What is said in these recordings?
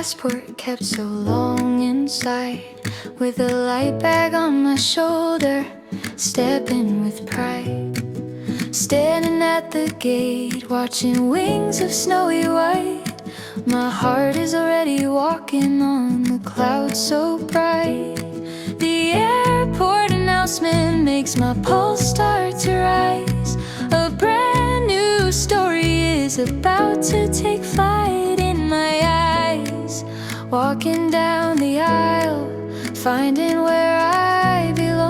passport kept so long inside, with a light bag on my shoulder, stepping with pride. Standing at the gate, watching wings of snowy white. My heart is already walking on the clouds so bright. The airport announcement makes my pulse start to rise. A brand new story is about to take flight in my eyes. Walking down the aisle, finding where I belong.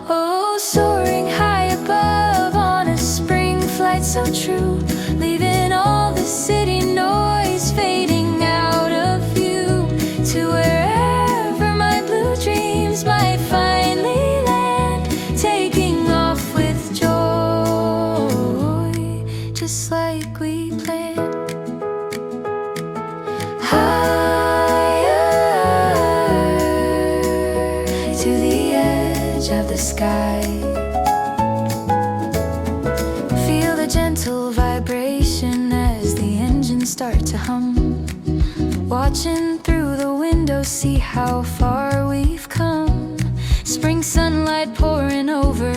Oh, soaring high above on a spring flight so true, leaving all the city noise fading out of view, to wherever my blue dreams might finally land, taking off with joy, just like we planned. To the edge of the sky, feel the gentle vibration as the engines start to hum. Watching through the window, see how far we've come. Spring sunlight pouring over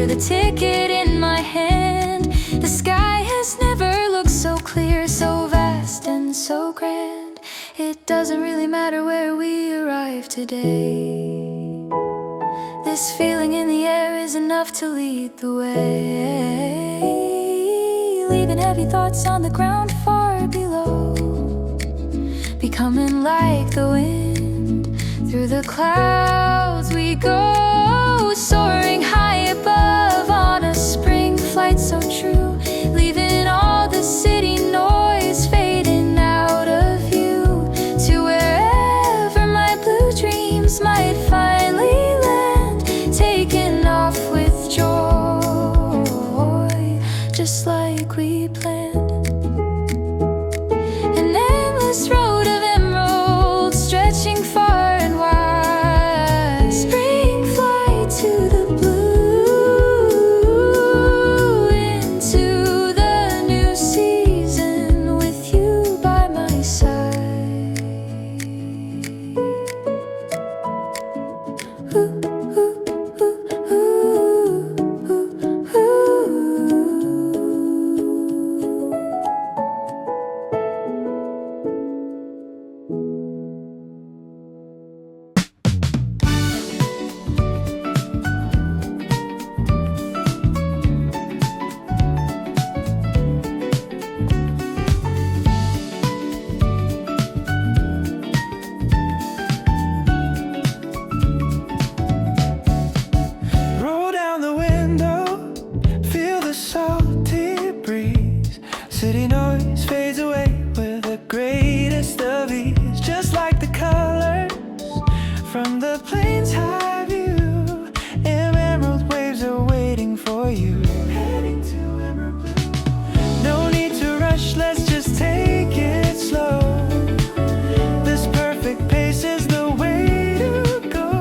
the ticket in my hand. The sky has never looked so clear, so vast and so grand. It doesn't really matter where we arrive today. This feeling in the air is enough to lead the way, leaving heavy thoughts on the ground far below, becoming like the wind. Through the clouds we go, soaring high above on a spring flight so true, leaving all the city noise fading out of view, to wherever my blue dreams might finally land, taking off with joy, just like we planned. An endless road of emeralds stretching far and wide, spring flight to the blue, into the new season with you by my side. Ooh, ooh, ooh, ooh, ooh, ooh. Roll down the window, feel the salty breeze. City noise fades away with the greatest of ease. Just like the colors from the plane's high view, emerald waves are waiting for you. Heading to emerald blue. No need to rush, let's just take it slow. This perfect pace is the way to go.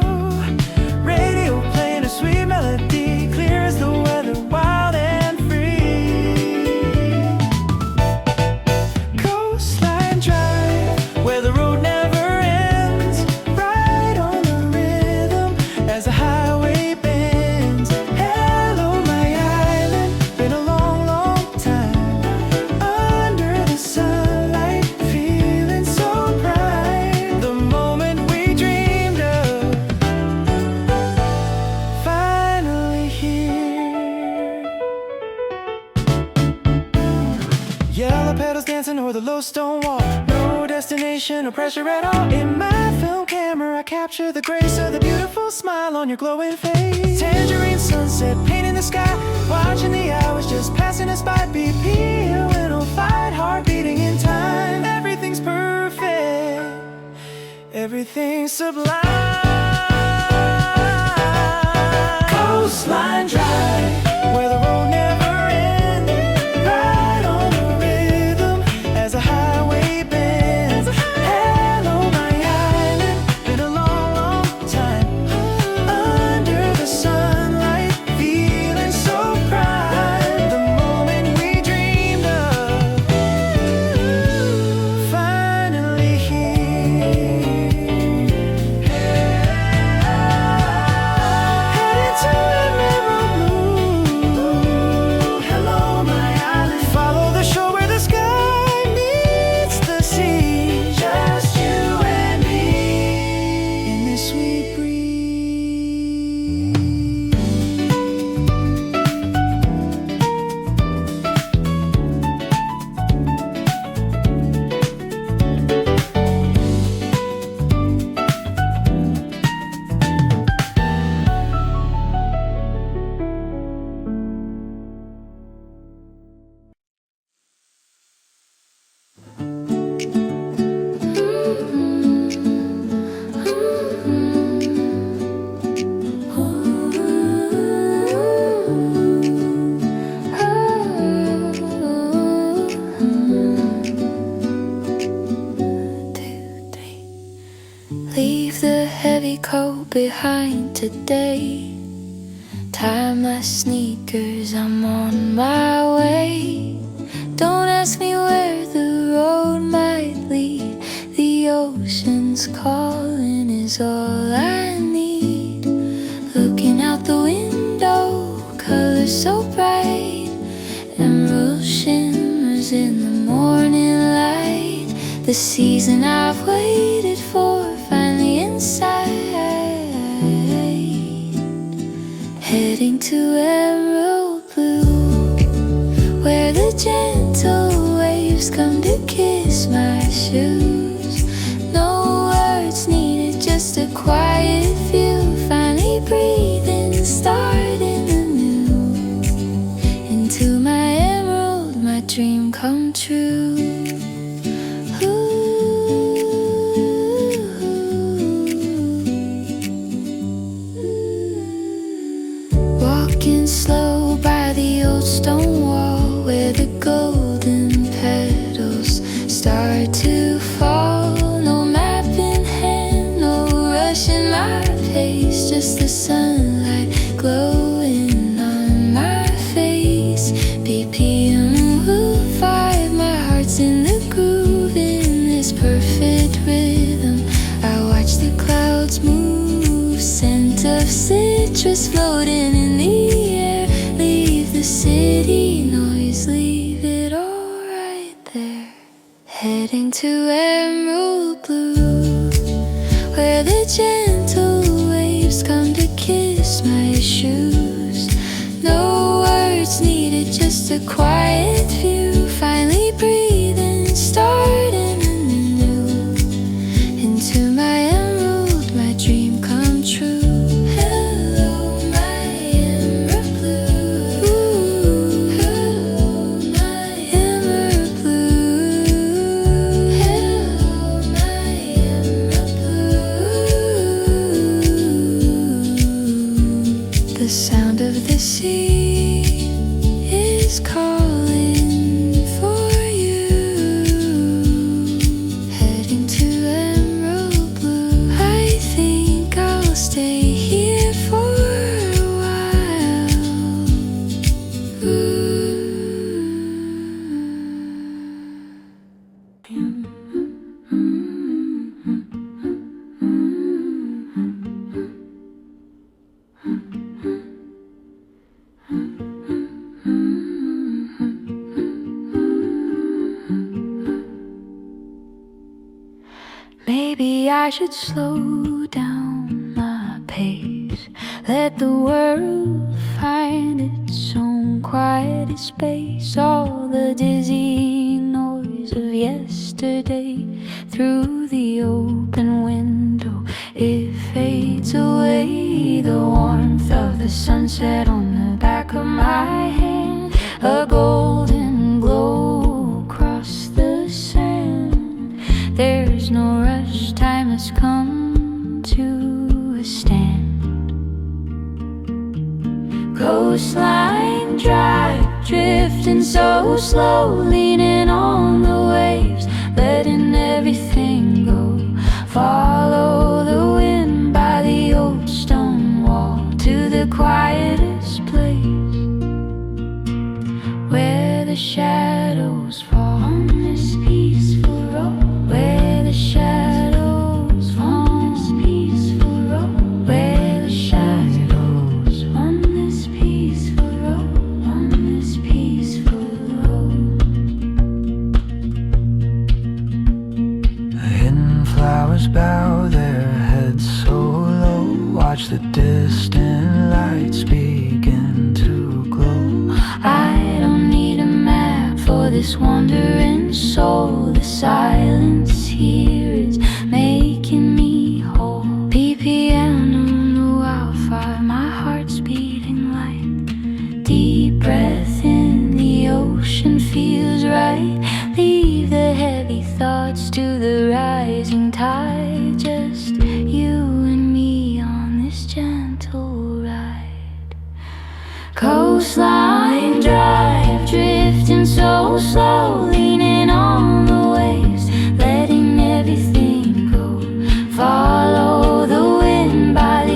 Radio playing a sweet melody, clear as the weather, wild and free. Coastline drive, where the road never ends, right on the rhythm as the highway bends. Hello, my island, been a long, long time. Under the sunlight, feeling so bright. The moment we dreamed of, finally here. Yellow petals dancing over the low stone wall. No destination or pressure at all. In my film camera, I capture the grace of the beautiful smile on your glowing face. Tangerine sunset, painting the sky, watching the hours just passing us by. BP, a little fight, heart beating in time. Everything's perfect, everything's sublime. Coastline drive, where the road never ends, right on the rhythm as the highway bends. Hello, my island, been a long, long time. Under the sunlight, feeling so bright. The moment we dreamed of, behind today. Tie my sneakers, I'm on my way. Don't ask me where the road might lead. The ocean's calling is all I need. Looking out the window, colors so bright. Emerald shimmers in the morning light. The season I've waited for finally inside. Heading to emerald blue, where the gentle waves come to kiss my shoes. No words needed, just a quiet view. Finally breathing, starting anew. Into my emerald, my dream come true. Walking slow by the old stone wall, where the golden petals start to fall. No map in hand, no rush in my pace, just the sunlight glowing on my face. BPM will vibe, my heart's in the groove, in this perfect rhythm. I watch the clouds move, scent of citrus floating in the air. Leave the city noise, leave it all right there. Heading to emerald blue, where the gentle waves come to kiss my shoes. No words needed, just a quiet view. Finally breathing, starting anew. Into my emerald, my dream come true. Hello, my emerald blue. Hello, my emerald blue. Hello, my emerald blue. The sound of the sea is calling for you. Heading to emerald blue. I think I'll stay here for a while. Maybe I should slow down my pace, let the world find its own quiet space. All the dizzy noise of yesterday through the open window, it fades away. The warmth of the sunset on the back of my hand, a golden glow across the sand. There's no rush, time has come to a stand. Coastline drive, drifting so slow, leaning on the waves, letting everything go. Follow the wind by the old stone wall to the quietest place, where the shadows fall on this peaceful road. Where the shadows fall on this peaceful road. Where the shadows on this peaceful road. On this peaceful road. Hidden flowers bow their heads so low. Watch the distant lights begin to glow. I don't need a map for this wandering soul. The silence here is making me whole. BPM on the wildfire, my heart's beating light. Deep breath in, the ocean feels right. Leave the heavy thoughts to the rising tide. Just you and me on this gentle ride. Coastline drive, drifting so slow, leaning on the waves, letting everything go. Follow the wind by the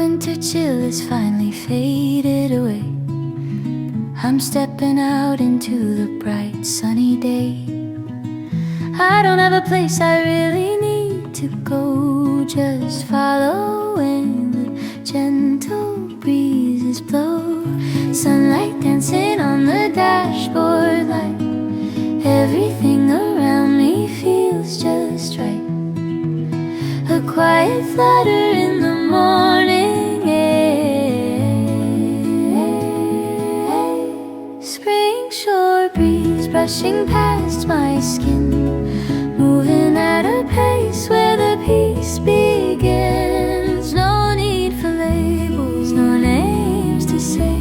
winter chill has finally faded away. I'm stepping out into the bright sunny day. I don't have a place I really need to go, just following the gentle breezes blow. Sunlight dancing on the dashboard light. Everything around me feels just right. A quiet flutter in the morning air. Spring shore breeze brushing past my skin, moving at a pace where the peace begins. No need for labels, no names to say,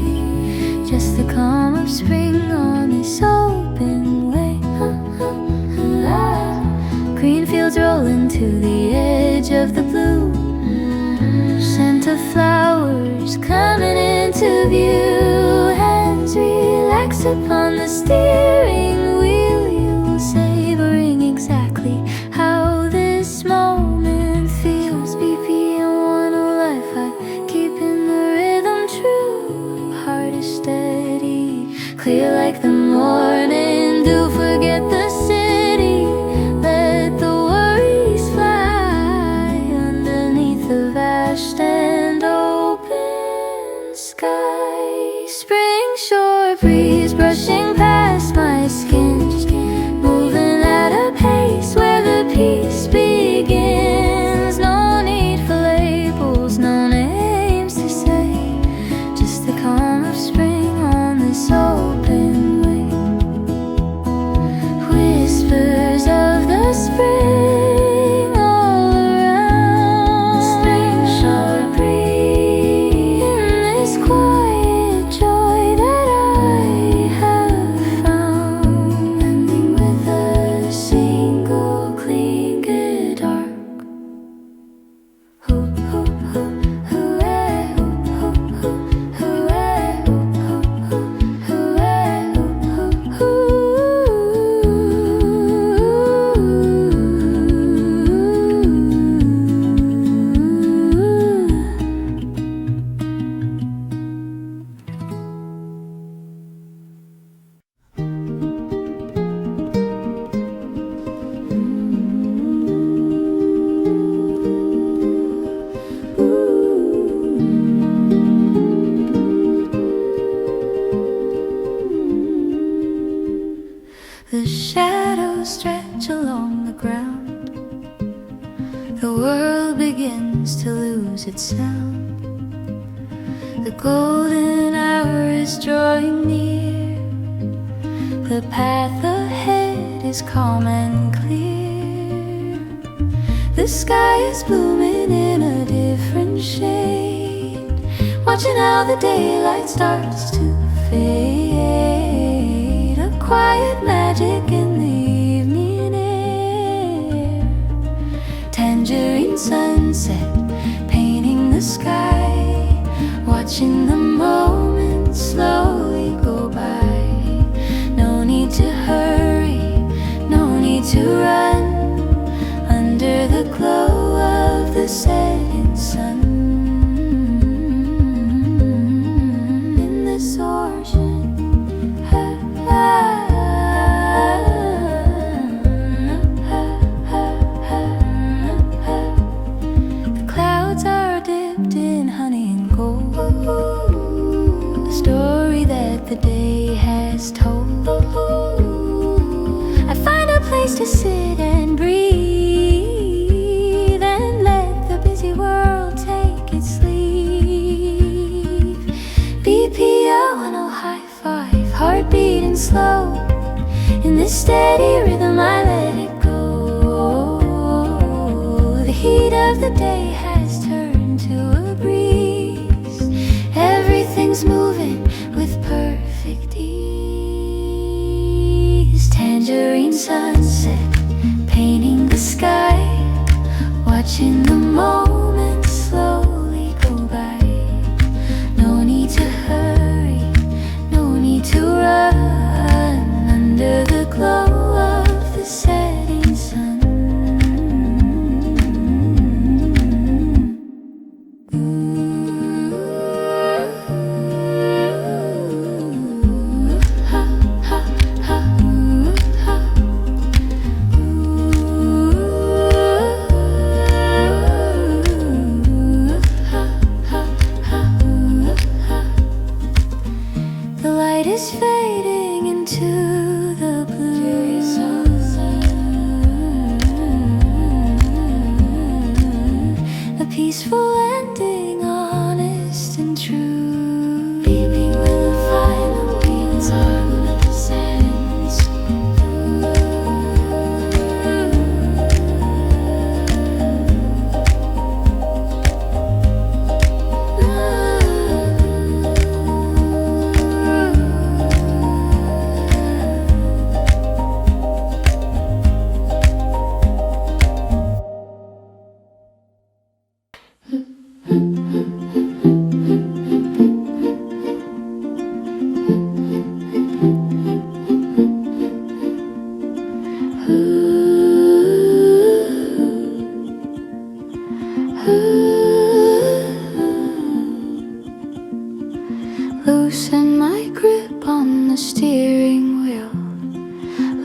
just the calm of spring on this open way. Green fields rolling to the edge of the blue, scent of flowers coming into view. Hands relax upon the steering wheel, you savoring exactly how this moment feels. BPM 105, keeping the rhythm true. Heart is steady, clear like the morning dew. Forget the city, let the worries fly underneath the vast and open sky. Spring shore breeze brushing past my skin, moving at a pace where the peace begins. No need for labels, no names to say, just the calm of spring on this open way. Whispers of the spring all around. Spring shore breeze in this quiet joy that I have found, ending with a single clean guitar. Hoo hoo hoo hoo eh, hoo hoo hoo hoo eh, hoo hoo hoo hoo eh, hoo hoo hoo. The shadows stretch along the ground. The world begins to lose its sound. The golden hour is drawing near. The path ahead is calm and clear. The sky is blooming in a different shade, watching how the daylight starts to fade. A quiet magic in the evening air. Tangerine sunset painting the sky, watching the moments slowly go by. No need to hurry, no need to run, under the glow of the setting sun. In this ocean, the clouds are dipped in honey and gold, a story that the day has told. I find a place to sit and breathe, and let the busy world take its leave. BPO 10 high five, heart beating slow. In this steady rhythm I let it go. The heat of the day has turned to a breeze. Everything's moving with perfect ease. Tangerine sunset painting the sky, watching the moments slowly go by. No need to hurry, no need to run, under the glow of the setting sun. Ooh. peaceful ending, honest and true. Beaming with the final beats of the sense. Loosen my grip on the steering wheel,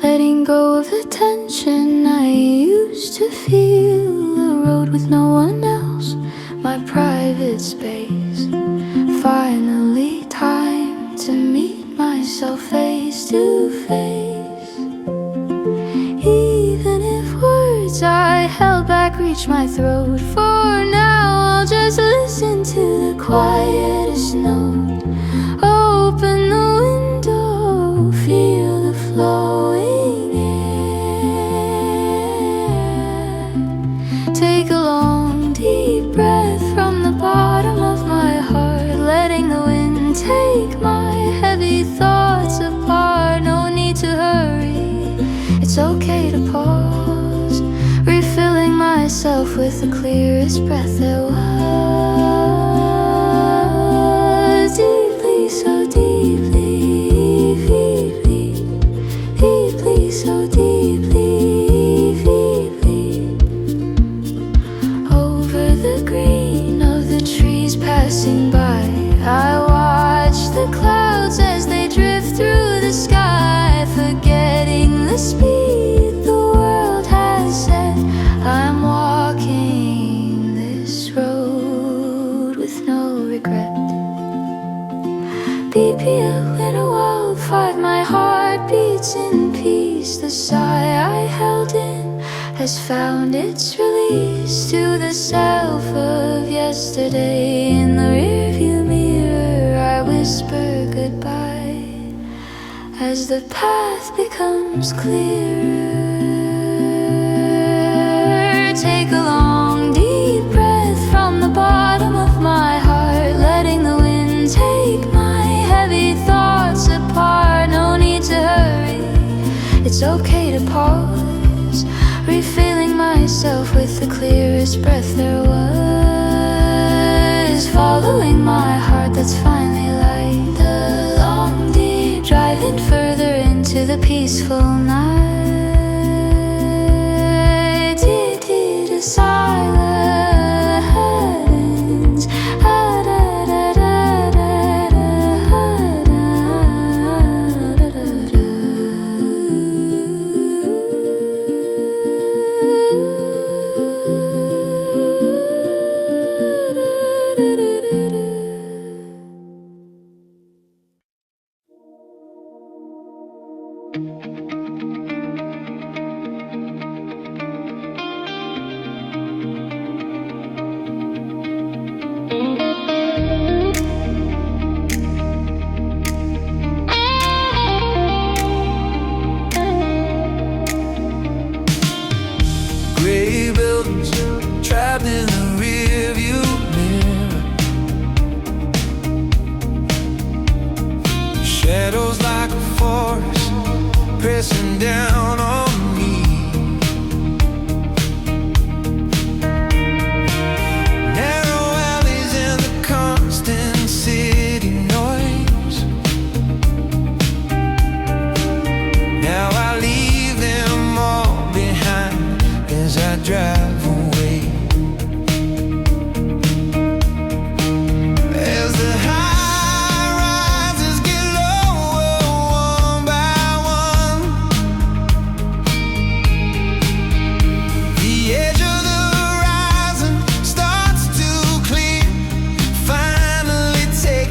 letting go of the tension I used to feel. A road with no one else, my private space. Finally time to meet myself face to face. Even if words I held back reach my throat, for now I'll just listen to the quietest note. Open the window, feel the flowing air. Take a long deep breath from the bottom of my heart, letting the wind take my heavy thoughts apart. No need to hurry, it's okay to pause, refilling myself with the clearest breath there was. Deeply, so deeply, deeply, deeply, so deeply, deeply. Over the green of the trees passing by, I watch the clouds as they drift through the sky, forgetting the speed the world has set. I'm walking this road with no regret. BPM in a wildfire, my heart beats in peace. The sigh I held in has found its release. To the self of yesterday in the rearview mirror, I whisper goodbye as the path becomes clearer. Take a long deep breath from the bottom of my heart, letting the wind take my heavy thoughts apart. No need to hurry, it's okay to pause, refilling myself with the clearest breath there was. Following my heart that's finally light, the long deep driving further into the peaceful night. Deep, deep to silence. Ah, da, da, da, da, da, da, da, da, da. Gray buildings trapped in the rearview mirror. Shadows like a forest pressing down on me. Narrow alleys and the constant city noise. Now I leave them all behind as I drive away. As the high rises get lower one by one, the edge of the horizon starts to clear, finally taking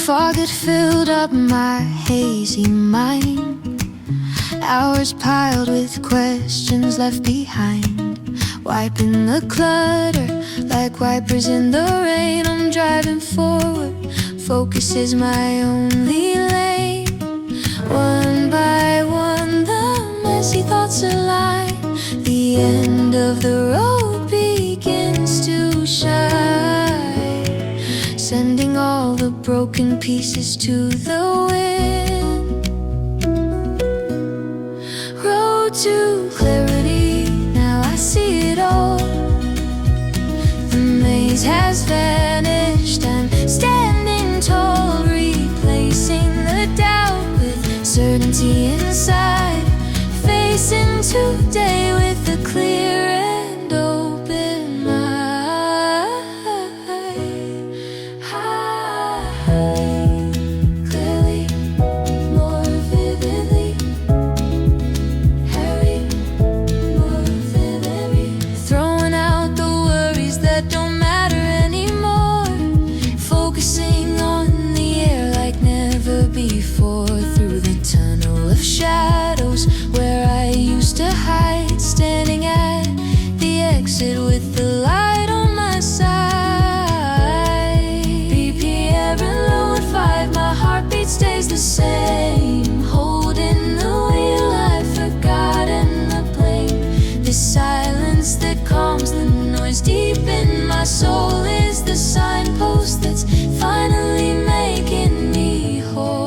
fog had filled up my hazy mind. Hours piled with questions left behind. Wiping the clutter like wipers in the rain. I'm driving forward, focus is my only lane. One by one the messy thoughts align. The end of the road begins to shine, sending all the broken pieces to the wind. Road to clarity, now I see it all. The maze has vanished, I'm standing tall, replacing the doubt with certainty inside. Facing today with a clear and open mind. Clearly, more vividly. Hurry, more vividly. Throwing out the worries that don't matter anymore. Focusing on the air like never before. Through the tunnel of shadows where I used to hide, standing at the exit with the light on my side. BPM and low at 5, my heartbeat stays the same. Holding the wheel, I've forgotten the blame. This silence that calms the noise deep in my soul is the signpost that's finally making me whole.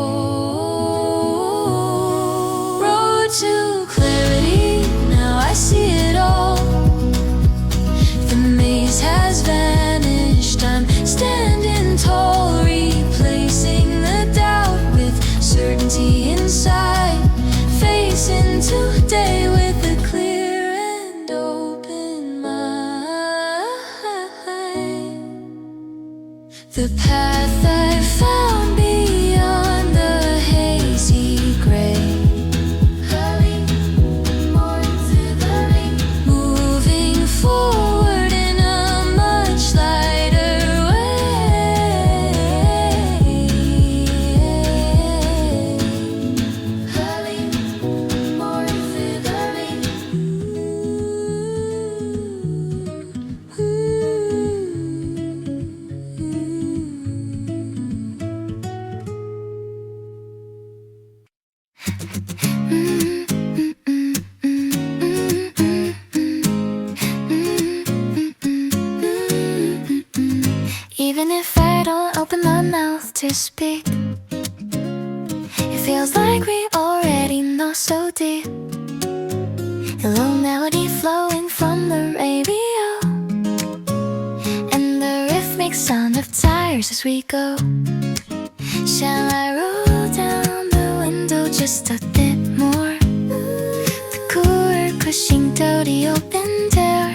Road to clarity, now I see it all. The maze has vanished, I'm standing tall, replacing the doubt with certainty inside. Facing today with a clear and open mind. The path I found beyond the hazy gray. Moving forward in a much lighter way. Hurry, more vividly. Even if I don't open my mouth to speak, it feels like we already know so deep. A low melody flowing from the radio, and the rhythmic sound of tires as we go. Shall I roll down the window just a bit more? The cooler cushion to the open door.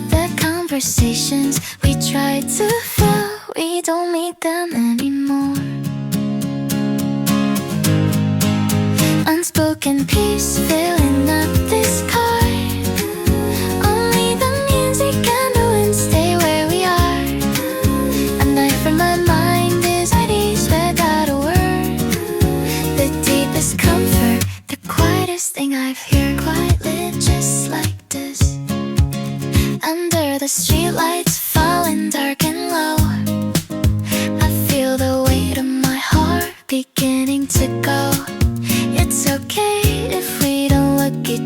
The conversations we tried to fill, we don't need them anymore. Unspoken peace filling up this car. Only the music and the wind stay where we are. A night for my mind is at ease without a word. The deepest comfort, the quietest thing I've heard, quiet lit just like this. Under the streetlights falling dark and low, I feel the weight of my heart beginning to go. It's okay if we don't look each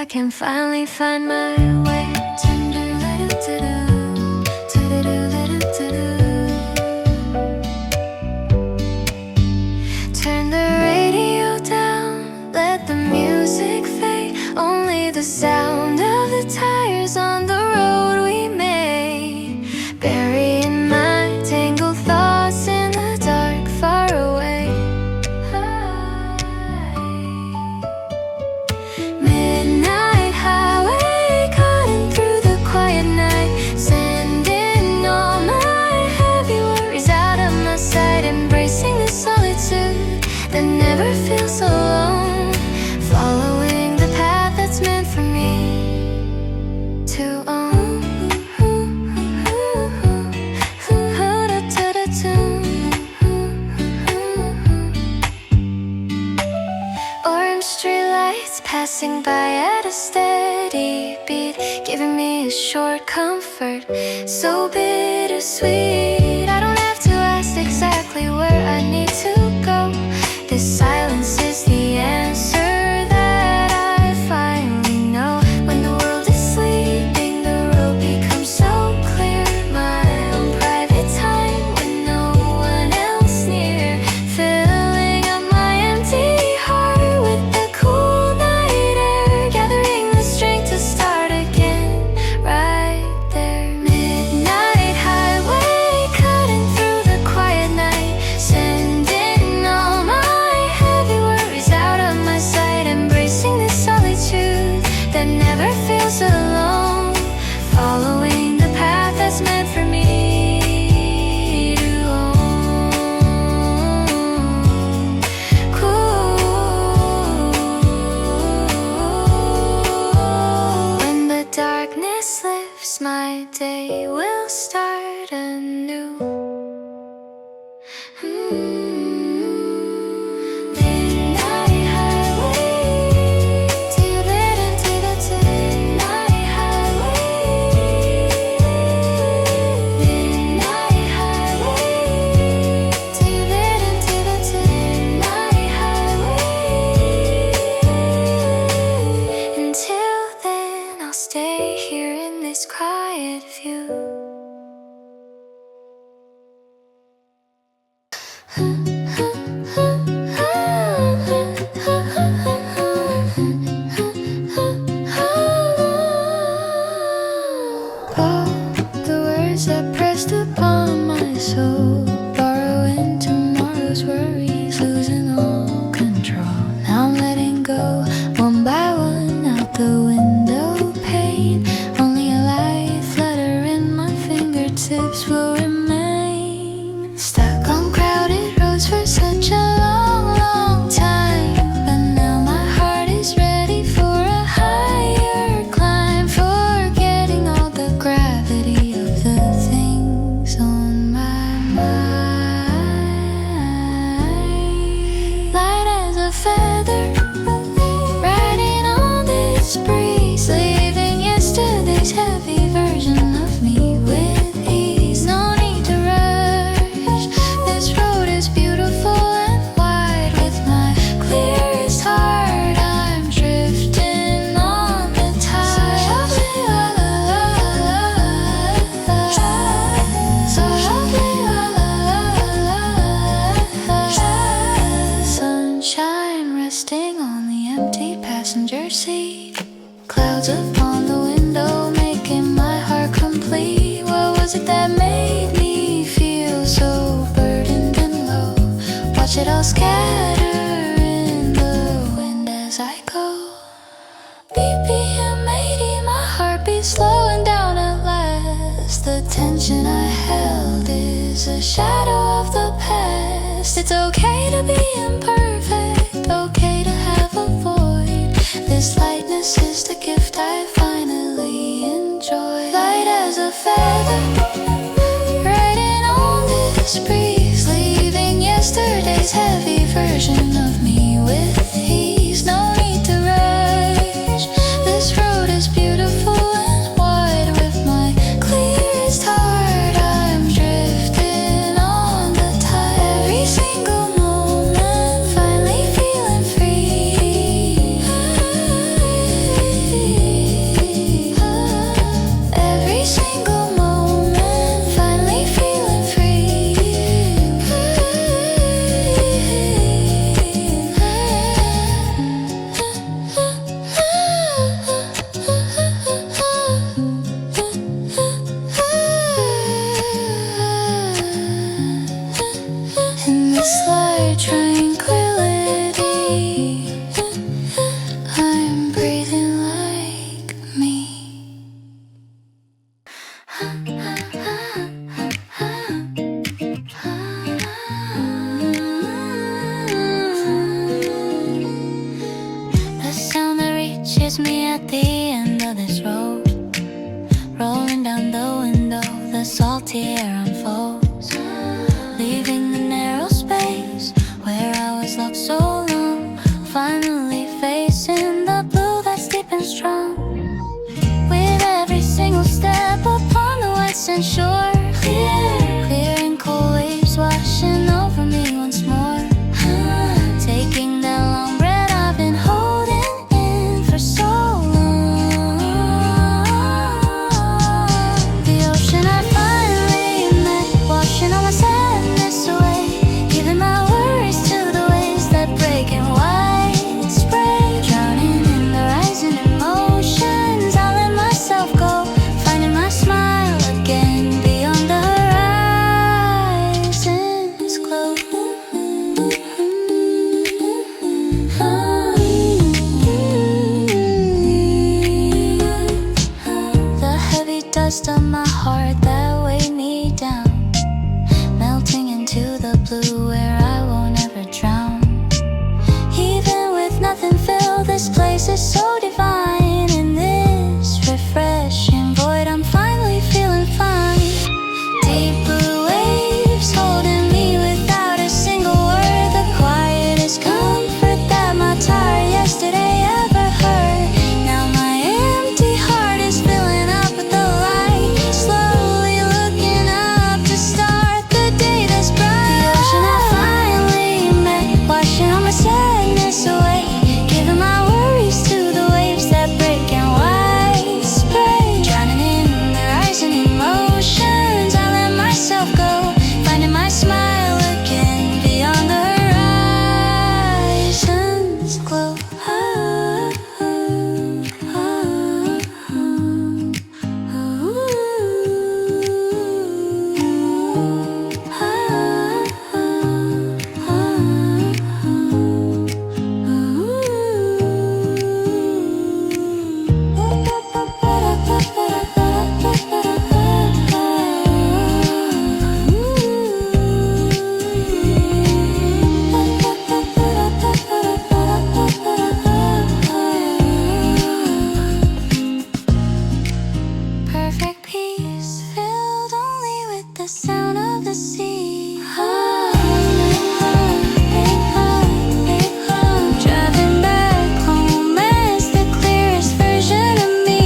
can finally find my way. Turn the radio down, let the music fade. Only the sound of the tires on the road we made. Burying my tangled thoughts in the dark, far away. Midnight highway, cutting through the quiet night, sending all my heavy worries out of my sight, embracing the solitude that never feels alone, following the path that's meant for me to own. Orange streetlights passing by at a steady beat, giving me a short comfort, so bittersweet. I don't have to ask exactly where I need to go. This silence is the answer that I finally know. When the world is sleeping, the road becomes so clear. My own private time with no one else near, filling up my empty heart with the cool night air, gathering the strength to start again right there. Midnight highway, cutting through the quiet night, sending all my heavy worries out of my sight, embracing the solitude that never feels alone, following the path that's meant for me to own. Cool. When the darkness lifts, my day will start anew. Midnight highway, till it into the midnight highway. Midnight highway, till it into the midnight highway. Until then, I'll stay here in this quiet view. All the words that pressed upon my soul, borrowing tomorrow's worries, losing all control. Now I'm letting go, one by one, out the window pane. Only a light flutter in my fingertips will remain. Stuck on crowded roads for such a long, long time, but now my heart is ready for a higher climb, forgetting all the gravity of the things on my mind. Light as a feather, riding on this breeze, leaving yesterday's heavy version of me with ease. No need to rush, this road is beautiful and wide. With my clearest heart, I'm drifting on the tide. Softly, la la la la, softly, la la la la. Sunshine resting on the empty passenger seat, clouds upon the window making my heart complete. What was it that made me feel so burdened and low? Watch it all scatter in the wind as I go. BPM 80, my heart beats slowing down at last. The tension I held is a shadow of the past. It's okay to be imperfect, okay to have a void. This lightness is the gift I finally enjoy. Light as a feather, riding on this breeze, leaving yesterday's heavy version of me with ease. No need to rush, this road is beautiful and wide. With my clearest heart, I'm drifting on the tide. Every single moment, finally feeling free. blue where I won't ever drown. Even with nothing filled, this place is so divine. In this refreshing void, I'm finally feeling fine. Deep blue waves holding me without a single word. The quietest comfort that my tired yesterday ever heard. Now my empty heart is filling up with the light. Slowly looking up to start the day that's bright. The ocean I finally met, washing all my sadness away. Giving my worries to the waves that break and white spray. Drowning in the rising emotions, I let myself go. Finding my smile again beyond the horizon's glow. Perfect peace, filled only with the sound of the sea. Driving back home as the clearest version of me.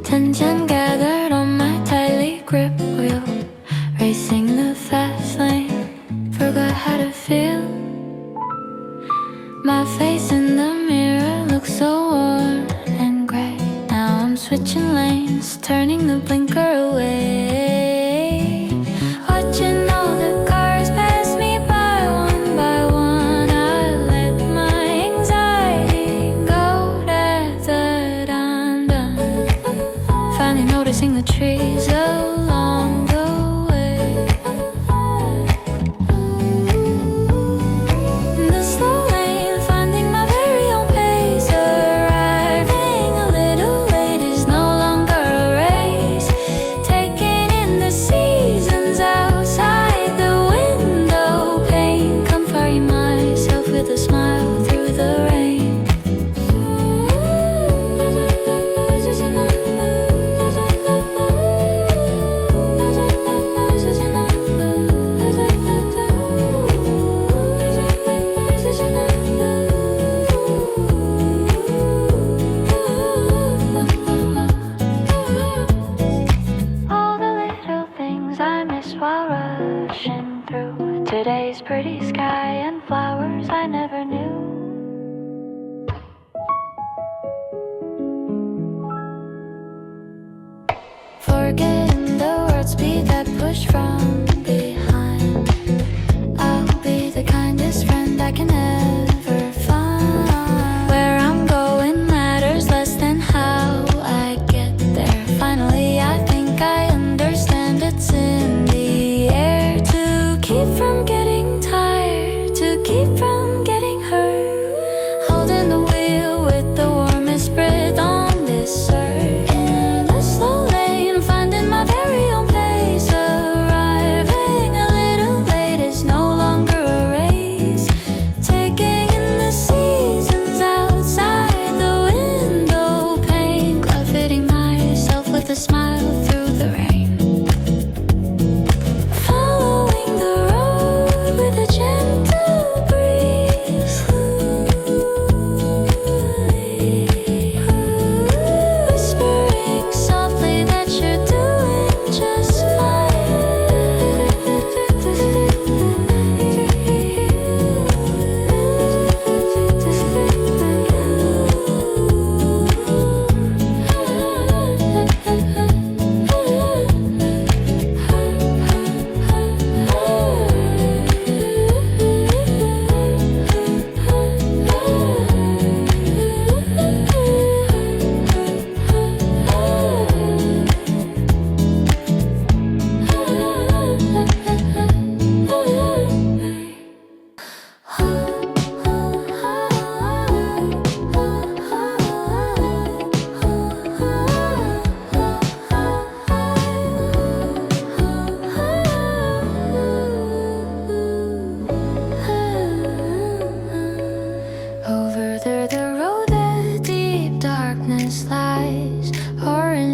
Tension gathered on my tightly gripped wheel, racing the fast lane, forgot how to feel. My face in the mirror looks so worn and gray. Now I'm switching lanes, turning the blinker away. Watching all the cars pass me by one. I let my anxiety go. I'm done. Finally noticing the trees along the way. In the slow lane, finding my very own pace. Arriving a little late is no longer a race. Taking in the seasons outside the window pane. Comforting myself with a smile through the rain. All the little things I miss while rushing through today's pretty sky and flowers I never knew. Forgetting the words beat that push from behind. I'll be the kindest friend I can ever find. Where I'm going matters less than how I get there. Finally, I think I understand it's in the air. To keep from getting tired, to keep from getting hurt. Holding the wheel with the warmest breath on this earth. In the slow lane, finding my very own pace. Arriving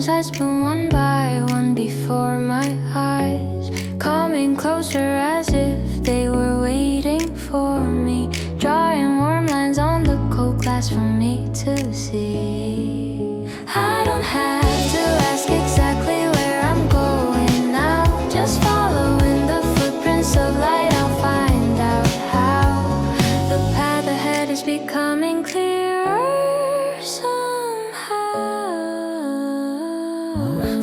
sunsets, but one by one before my eyes, coming closer as if they were waiting for me, drawing warm lines on the cold glass for me to see. I don't have to ask exactly where I'm going now, just following the footprints of light. I'll find out how the path ahead is becoming clearer somehow.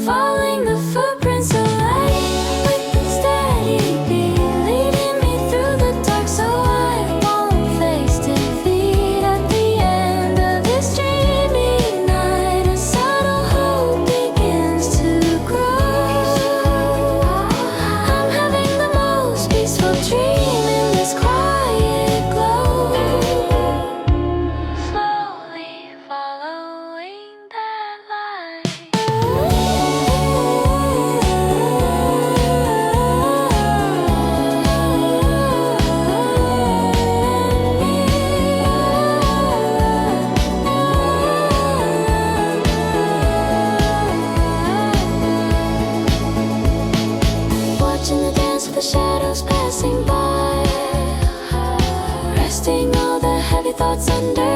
Following the footprints of light with a steady beat, leading me through the dark so I won't face defeat. At the end of this dreamy night, a subtle hope begins to grow. I'm having the most peaceful dream in this quiet glow, slowly following that light. Watching the dance of the shadows passing by, resting all the heavy thoughts under